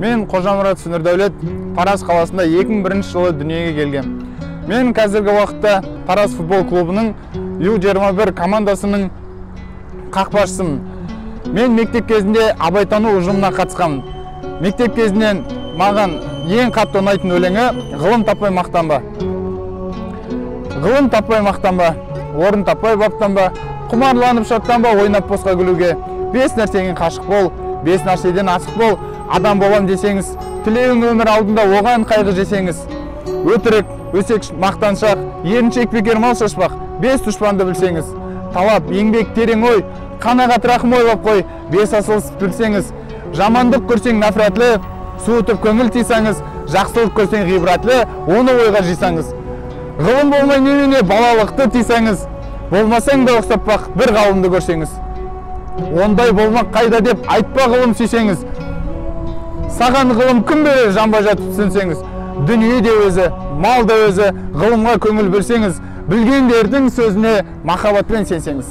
Мен Қожамұрат Нұрдәулет Тараз қаласында 2001 жылы дүниеге келгем. Мен қазіргі уақытта Тараз футбол клубының U21 командасының қақпашысымын. Мен мектеп кезінде абайтану ұжымына қатысқанмын. Мектеп кезінен маған ең қатты ұнайтын өлеңі ғылым таппай мақтанба. Ғылым таппай мақтанба, орын таппай баптанба, құмарланып шаттанба, ойнап босқа күлуге. 5 нәрсеге қашық бол, 5 нәрседен асық бол. Адам болам десеңіз, тілеуің өмір алдында оған қайғы жесеңіз. Өтірік, өсек, мақтаншақ, еріншек бекер мал шашпақ, 5 дұшпанды білсеңіз. Талап, еңбек, терең ой, қанағат рахым ойлап қой, 5 асыл білсеңіз. Жамандық көрсең нафратлы, суытып көңіл тисаңыз, жақсылық көрсең ғибратлы, оны ойға жисаңыз. Ғылым болмай немене балалықты тисаңыз, болмасаң да ұқсаппақ бір ғалымды көрсеңіз. Ондай болмақ қайда деп айтпа ғылым сүйсеңіз. Саған ғылым күн берер жанба жатып түсінсеңіз. Дүние де өзі, мал да өзі, ғылымға көңіл бөлсеңіз, білгендердің сөзіне махаббатпен сенсеңіз.